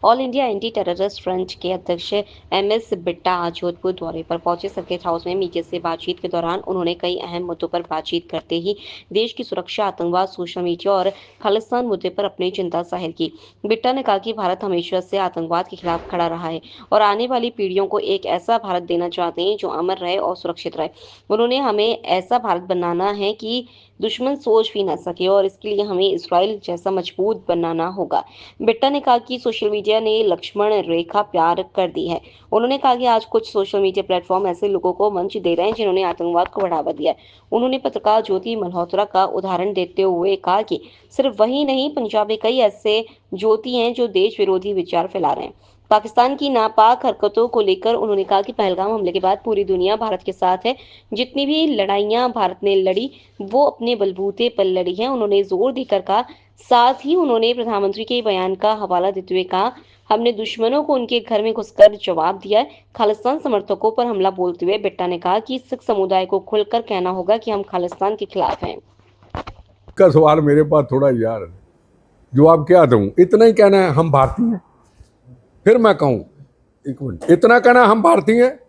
All India anti terrorist front के अध्यक्ष MS Bitta आज जोधपुर दौरे पर पहुंचे। सर्किट हाउस में मीडिया से बातचीत के दौरान उन्होंने कई अहम मुद्दों पर बातचीत करते ही देश की सुरक्षा, आतंकवाद, सोशल मीडिया और खालिस्तान मुद्दे पर अपनी चिंता जाहिर की। बिट्टा ने कहा कि भारत हमेशा से आतंकवाद के खिलाफ खड़ा रहा है और आने वाली पीढ़ियों को एक ऐसा भारत देना चाहते हैं जो अमर रहे और सुरक्षित रहे। उन्होंने हमें ऐसा भारत बनाना है कि दुश्मन सोच भी न सके और इसके लिए हमें इसराइल जैसा मजबूत बनाना होगा। बिट्टा ने कहा कि सोशल मीडिया ने लक्ष्मण रेखा पार कर दी है। उन्होंने कहा कि आज कुछ सोशल मीडिया प्लेटफॉर्म ऐसे लोगों को मंच दे रहे हैं जिन्होंने आतंकवाद को बढ़ावा दिया है। उन्होंने पत्रकार ज्योति मल्होत्रा का उदाहरण देते हुए कहा कि सिर्फ वही नहीं, पंजाब में कई ऐसे ज्योति हैं जो देश विरोधी विचार फैला रहे हैं। पाकिस्तान की नापाक हरकतों को लेकर उन्होंने कहा कि पहलगाम हमले के बाद पूरी दुनिया भारत के साथ है। जितनी भी लड़ाइयां भारत ने लड़ी वो अपने बलबूते पर लड़ी है। उन्होंने जोर देकर कहा। साथ ही उन्होंने प्रधानमंत्री के बयान का हवाला देते हुए कहा, हमने दुश्मनों को उनके घर में घुसकर जवाब दिया है। खालिस्तान समर्थकों पर हमला बोलते हुए बिट्टा ने कहा कि सिख समुदाय को खुलकर कहना होगा कि हम खालिस्तान के खिलाफ हैं। का सवाल मेरे पास थोड़ा यार जवाब क्या दूं? इतना ही कहना है हम भारतीय हैं, फिर मैं कहूं एक मिनट, इतना कहना हम भारतीय हैं,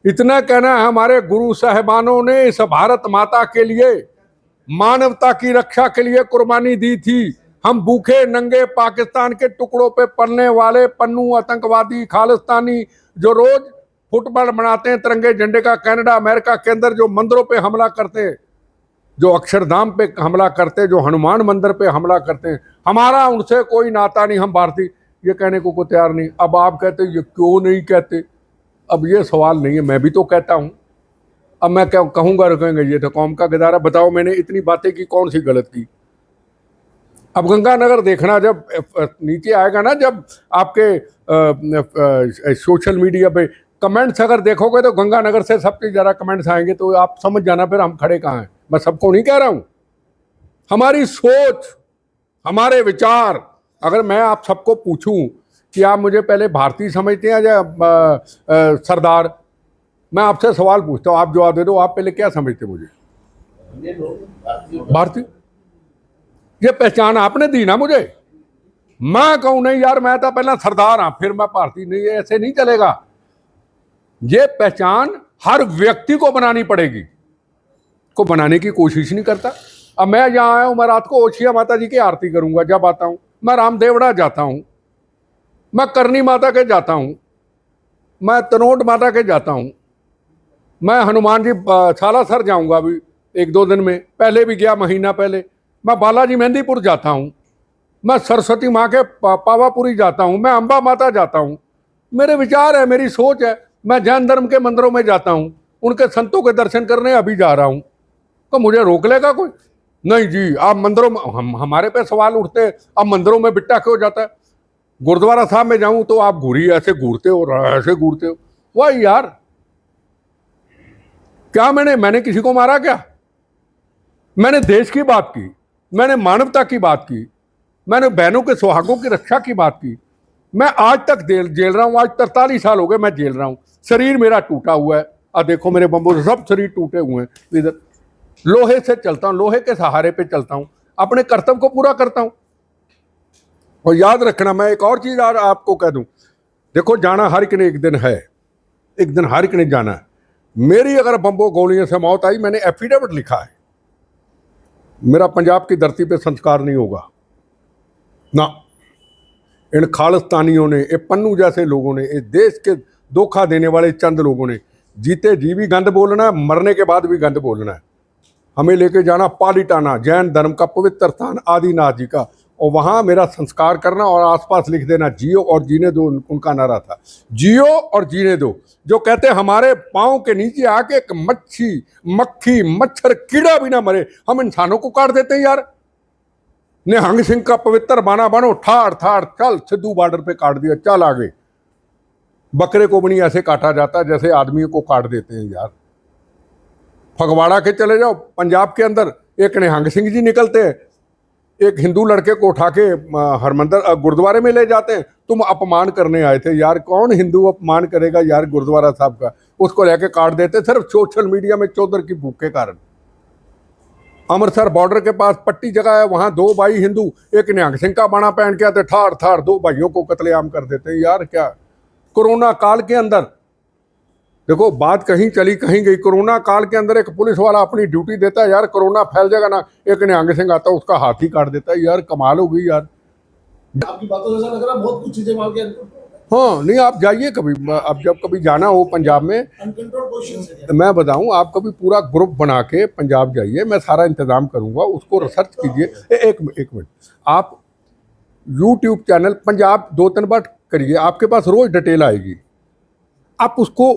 इतना कहना हमारे गुरु साहिबानों ने इस भारत माता के लिए, मानवता की रक्षा के लिए कुर्बानी दी थी। हम भूखे नंगे पाकिस्तान के टुकड़ों पे पलने वाले पन्नू आतंकवादी खालिस्तानी जो रोज फुटबॉल बनाते हैं तिरंगे झंडे का, कनाडा अमेरिका के अंदर जो मंदिरों पे हमला करते हैं, जो अक्षरधाम पे हमला करते हैं, जो हनुमान मंदिर पे हमला करते हैं, हमारा उनसे कोई नाता नहीं, हम भारतीय ये कहने को तैयार नहीं। अब आप कहते ये क्यों नहीं कहते? अब ये सवाल नहीं है, मैं भी तो कहता हूं। अब मैं क्या कहूंगा, रखेंगे ये तो कौम का गुजारा। बताओ मैंने इतनी बातें की, कौन सी गलत की? अब गंगानगर देखना, जब नीचे आएगा ना, जब आपके सोशल मीडिया पे कमेंट्स अगर देखोगे तो गंगानगर से सबसे ज़्यादा कमेंट्स आएंगे, तो आप समझ जाना फिर हम खड़े कहाँ हैं। मैं सबको नहीं कह रहा हूँ, हमारी सोच, हमारे विचार। अगर मैं आप सबको पूछूं कि आप मुझे पहले भारतीय समझते हैं या सरदार, मैं आपसे सवाल पूछता हूँ, आप जवाब दे दो, आप पहले क्या समझते मुझे? भारतीय। ये पहचान आपने दी ना मुझे, मैं कहूं नहीं यार मैं तो पहला सरदार हाँ फिर मैं भारतीय, नहीं, ऐसे नहीं चलेगा। ये पहचान हर व्यक्ति को बनानी पड़ेगी, को बनाने की कोशिश नहीं करता। अब मैं यहाँ आया हूं, मैं रात को ओछिया माता जी की आरती करूंगा जब आता हूं, मैं रामदेवड़ा जाता हूं, मैं करनी माता के जाता हूं, मैं तनोट माता के जाता हूं, मैं हनुमान जी सालासर जाऊंगा अभी 1-2 दिन में, पहले भी गया महीना पहले। मैं बालाजी मेहंदीपुर जाता हूं, मैं सरस्वती माँ के पावापुरी जाता हूं, मैं अंबा माता जाता हूं। मेरे विचार है, मेरी सोच है। मैं जैन धर्म के मंदिरों में जाता हूं, उनके संतों के दर्शन करने अभी जा रहा हूं। तो मुझे रोक लेगा कोई? नहीं जी, आप मंदिरों में, हमारे पे सवाल उठते हैं अब मंदिरों में बिट्टा क्यों जाता है? गुरुद्वारा साहब में जाऊं तो आप घूरी ऐसे घूरते हो, ऐसे घूरते हो। वही यार, क्या मैंने किसी को मारा क्या? मैंने देश की बात की, मैंने मानवता की बात की, मैंने बहनों के सुहागों की रक्षा की बात की। मैं आज तक जेल रहा हूं, आज 43 साल हो गए मैं जेल रहा हूं। शरीर मेरा टूटा हुआ है, अब देखो मेरे बम्बों से सब शरीर टूटे हुए हैं। इधर लोहे से चलता हूं, लोहे के सहारे पे चलता हूं, अपने कर्तव्य को पूरा करता हूं। और याद रखना, मैं एक और चीज आपको कह दूं, देखो जाना हर एक ने एक दिन है, एक दिन हर एक ने जाना है। मेरी अगर बम्बों गोलियों से मौत आई, मैंने एफिडेविट लिखा है, मेरा पंजाब की धरती पे संस्कार नहीं होगा ना। इन खालिस्तानियों ने, ये पन्नू जैसे लोगों ने, इस देश के धोखा देने वाले चंद लोगों ने जीते जी भी गंद बोलना है, मरने के बाद भी गंद बोलना है। हमें लेके जाना पालीटाना, जैन धर्म का पवित्र स्थान आदिनाथ जी का, और वहाँ मेरा संस्कार करना और आसपास लिख देना जियो और जीने दो। उनका नारा था जियो और जीने दो। जो कहते हमारे पाँव के नीचे आके एक मक्खी मच्छर कीड़ा भी ना मरे, हम इंसानों को काट देते हैं यार। निहंग सिंह का पवित्र बाना बनो, ठाड़ ठाड़ चल, सिद्धू बॉर्डर पे काट दिया, चल आगे। बकरे को भी नहीं ऐसे काटा जाता जैसे आदमियों को काट देते हैं यार। फगवाड़ा के चले जाओ, पंजाब के अंदर एक निहंग सिंह जी निकलते हैं, एक हिंदू लड़के को उठा के हरमंदिर गुरुद्वारे में ले जाते हैं। तुम अपमान करने आए थे यार, कौन हिंदू अपमान करेगा यार गुरुद्वारा साहब का? उसको लेके काट देते सिर्फ सोशल मीडिया में चौधर की भूख के कारण। अमृतसर बॉर्डर के पास पट्टी जगह है, वहां दो भाई हिंदू एक निहंग सिंह का बाणा पहन के आते, ठार ठार दो भाइयों को कत्लेआम कर देते हैं। यार क्या कोरोना काल के अंदर देखो बात कहीं चली कहीं गई। कोरोना काल के अंदर एक पुलिस वाला अपनी ड्यूटी देता है, यार कोरोना फैल जाएगा ना, एक निहंग सिंह आता है उसका हाथ ही काट देता है। यार कमाल हो गई यार। आपकी बातों से ऐसा लग रहा है बहुत कुछ चीजें वहां के हाँ नहीं, आप जाइए कभी, अब जब कभी जाना हो पंजाब में, अनकंट्रोल क्वेश्चन है। मैं बताऊं, आप कभी पूरा ग्रुप बना के पंजाब जाइए, मैं सारा इंतजाम करूंगा, उसको रिसर्च कीजिए। एक मिनट, आप यूट्यूब चैनल पंजाब 2-3 बार करिए, आपके पास रोज डिटेल आएगी। आप उसको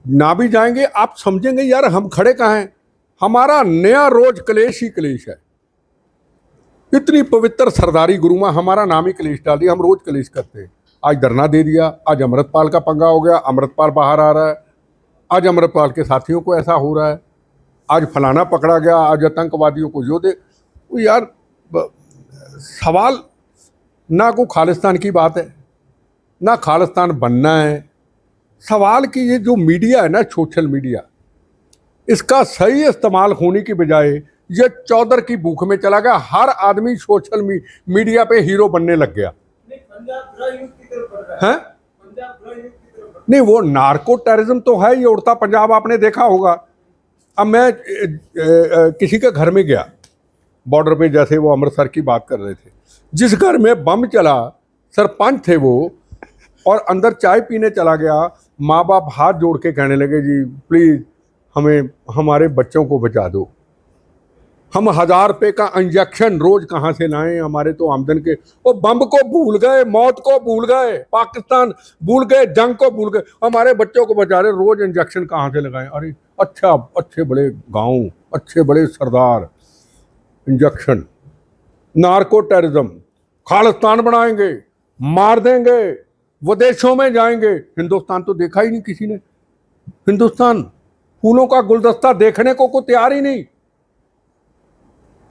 ना भी जाएंगे, आप समझेंगे यार हम खड़े कहाँ हैं। हमारा नया रोज क्लेश ही क्लेश है। इतनी पवित्र सरदारी गुरु माँ हमारा नाम ही क्लेश डाल दिया, हम रोज क्लेश करते हैं। आज धरना दे दिया, आज अमृतपाल का पंगा हो गया, अमृतपाल बाहर आ रहा है, आज अमृतपाल के साथियों को ऐसा हो रहा है, आज फलाना पकड़ा गया, आज आतंकवादियों को जो दे। तो यार सवाल ना को खालिस्तान की बात है, ना खालिस्तान बनना है। सवाल कि ये जो मीडिया है ना, सोशल मीडिया, इसका सही इस्तेमाल होने की बजाय ये चौधर की भूख में चला गया। हर आदमी सोशल मीडिया पे हीरो बनने लग गया है। नहीं, वो नार्को टेररिज्म तो है ये उड़ता पंजाब, आपने देखा होगा। अब मैं किसी के घर में गया बॉर्डर पे, जैसे वो अमृतसर की बात कर रहे थे, जिस घर में बम चला सरपंच थे वो, और अंदर चाय पीने चला गया, माँ बाप हाथ जोड़ के कहने लगे जी प्लीज़ हमें हमारे बच्चों को बचा दो, हम 1000 रुपये का इंजेक्शन रोज कहाँ से लाएं, हमारे तो आमदन के। वो बम को भूल गए, मौत को भूल गए, पाकिस्तान भूल गए, जंग को भूल गए, हमारे बच्चों को बचा रहे, रोज इंजेक्शन कहाँ से लगाएं। अरे अच्छा, अच्छे बड़े गांव, अच्छे बड़े सरदार, इंजेक्शन, नार्को टेररिज्म, खालिस्तान बनाएंगे, मार देंगे, विदेशों में जाएंगे। हिंदुस्तान तो देखा ही नहीं किसी ने। हिंदुस्तान फूलों का गुलदस्ता देखने को तैयार ही नहीं।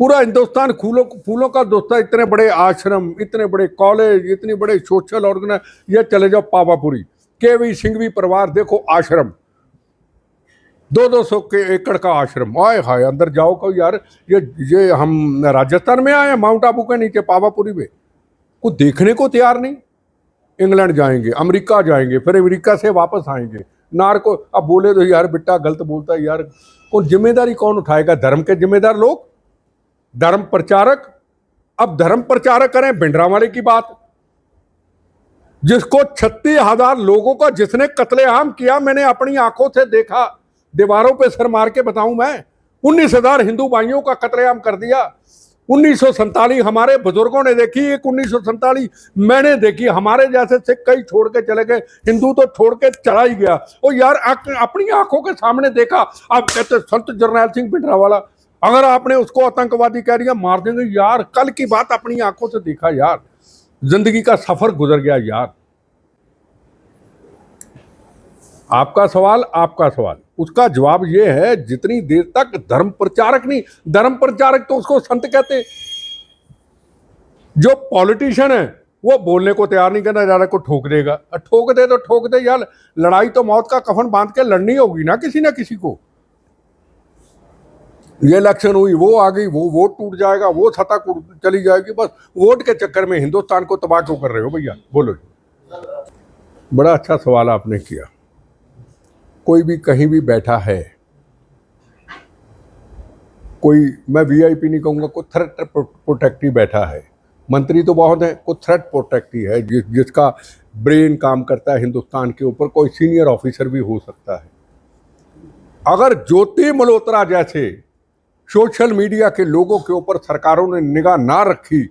पूरा हिंदुस्तान फूलों का दोस्ता, इतने बड़े आश्रम, इतने बड़े कॉलेज, इतने बड़े सोशल ऑर्गेनाइज। ये चले जाओ पावापुरी, केवी सिंघवी परिवार, देखो आश्रम, 200 के एकड़ का आश्रम। आए हाय, अंदर जाओ को यार, ये हम राजस्थान में आए, माउंट आबू के नीचे पावापुरी में, कुछ देखने को तैयार नहीं। इंग्लैंड जाएंगे, अमेरिका जाएंगे, फिर अमेरिका से वापस आएंगे। नार्को, अब बोले तो यार बेटा गलत बोलता है यार, कौन जिम्मेदारी कौन उठाएगा? धर्म के जिम्मेदार लोग, धर्म प्रचारक। अब धर्म प्रचारक करें भिंडरांवाले की बात, जिसको 36,000 लोगों का जिसने कत्लेआम किया, मैंने अपनी आंखों से देखा, दीवारों पे सर मार के बताऊं मैं। 19,000 हिंदू भाइयों का कत्लेआम कर दिया। 1947 हमारे बुजुर्गों ने देखी, एक 1947 मैंने देखी। हमारे जैसे सिख कई छोड़ के चले गए, हिंदू तो छोड़ के चला ही गया। और यार अपनी आंखों के सामने देखा। आप कहते संत जरनैल सिंह भिंडरांवाला, अगर आपने उसको आतंकवादी कह दिया, मार देंगे। यार कल की बात अपनी आंखों से देखा यार, जिंदगी का सफर गुजर गया यार। आपका सवाल, उसका जवाब यह है, जितनी देर तक धर्म प्रचारक नहीं, धर्म प्रचारक तो उसको संत कहते, जो पॉलिटिशियन है वो बोलने को तैयार नहीं, कहना ज्यादा को ठोक देगा। ठोक दे तो ठोक दे यार, लड़ाई तो मौत का कफन बांध के लड़नी होगी ना किसी को। ये इलेक्शन हुई, वो आ गई, वो वोट टूट जाएगा, वो सत्ता चली जाएगी, बस वोट के चक्कर में हिंदुस्तान को तबाह क्यों कर रहे हो भैया? बोलो। बड़ा अच्छा सवाल आपने किया। कोई भी कहीं भी बैठा है, कोई, मैं वीआईपी नहीं कहूँगा, कोई थ्रेट प्रोटेक्टिव बैठा है। मंत्री तो बहुत है, कोई थ्रेट प्रोटेक्टिव है, जिसका ब्रेन काम करता है हिंदुस्तान के ऊपर, कोई सीनियर ऑफिसर भी हो सकता है। अगर ज्योति मल्होत्रा जैसे सोशल मीडिया के लोगों के ऊपर सरकारों ने निगाह ना रखी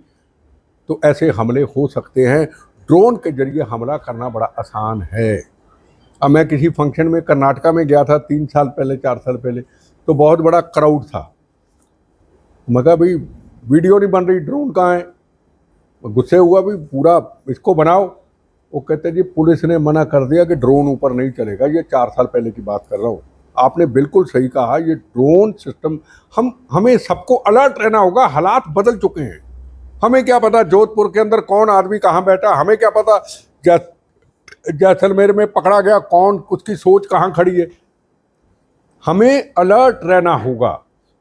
तो ऐसे हमले हो सकते हैं। ड्रोन के जरिए हमला करना बड़ा आसान है। अब मैं किसी फंक्शन में कर्नाटका में गया था 3 साल पहले, 4 साल पहले, तो बहुत बड़ा क्राउड था। मैं कहा भाई वीडियो नहीं बन रही, ड्रोन कहाँ है? गुस्से हुआ, भी पूरा इसको बनाओ। वो कहते जी पुलिस ने मना कर दिया कि ड्रोन ऊपर नहीं चलेगा। ये 4 साल पहले की बात कर रहा हूँ। आपने बिल्कुल सही कहा, ये ड्रोन सिस्टम, हमें सबको अलर्ट रहना होगा। हालात बदल चुके हैं। हमें क्या पता जोधपुर के अंदर कौन आदमी कहाँ बैठा, हमें क्या पता जैसलमेर में पकड़ा गया कौन, उसकी सोच कहाँ खड़ी है। हमें अलर्ट रहना होगा।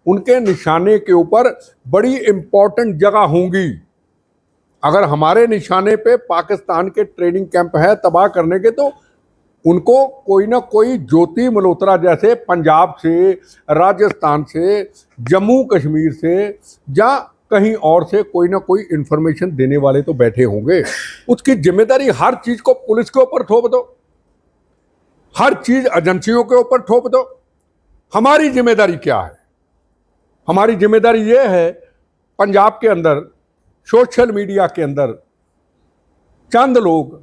उनके निशाने के ऊपर बड़ी इंपॉर्टेंट जगह होंगी। अगर हमारे निशाने पे पाकिस्तान के ट्रेनिंग कैंप है तबाह करने के, तो उनको कोई ना कोई ज्योति मल्होत्रा जैसे पंजाब से, राजस्थान से, जम्मू कश्मीर से या कहीं और से कोई ना कोई इंफॉर्मेशन देने वाले तो बैठे होंगे। उसकी जिम्मेदारी हर चीज को पुलिस के ऊपर थोप दो, हर चीज एजेंसियों के ऊपर थोप दो। हमारी जिम्मेदारी क्या है? हमारी जिम्मेदारी ये है, पंजाब के अंदर सोशल मीडिया के अंदर चंद लोग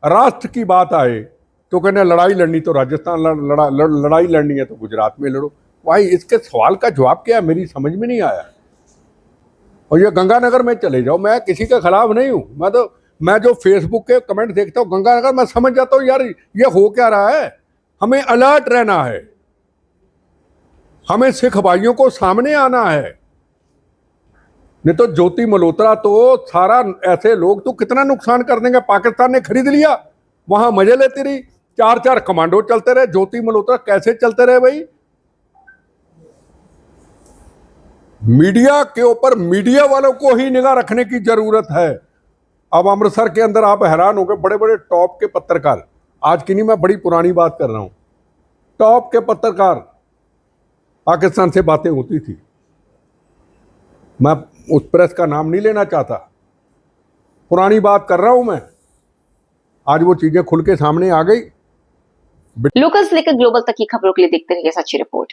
राष्ट्र की बात आए तो कहने लड़ाई लड़नी तो राजस्थान लड़ाई लड़नी है तो गुजरात में लड़ो। भाई इसके सवाल का जवाब क्या है, मेरी समझ में नहीं आया। और ये गंगानगर में चले जाओ, मैं किसी के खिलाफ नहीं हूं, मैं जो फेसबुक के कमेंट देखता हूं गंगानगर, मैं समझ जाता हूं यार ये हो क्या रहा है। हमें अलर्ट रहना है, हमें सिख भाइयों को सामने आना है। नहीं तो ज्योति मल्होत्रा तो सारा ऐसे लोग तो कितना नुकसान कर देंगे। पाकिस्तान ने खरीद लिया, वहां मजे लेती रही, 4-4 कमांडो चलते रहे, ज्योति मल्होत्रा कैसे चलते रहे भाई? मीडिया के ऊपर मीडिया वालों को ही निगाह रखने की जरूरत है। अब अमृतसर के अंदर आप हैरान हो गए, बड़े बड़े टॉप के पत्रकार, आज की नहीं मैं बड़ी पुरानी बात कर रहा हूं, टॉप के पत्रकार, पाकिस्तान से बातें होती थी। मैं उस प्रेस का नाम नहीं लेना चाहता, पुरानी बात कर रहा हूं मैं। आज वो चीजें खुल के सामने आ गई। लोकल से लेकर ग्लोबल तक की खबरों के लिए देखते रहिए सच्ची रिपोर्ट।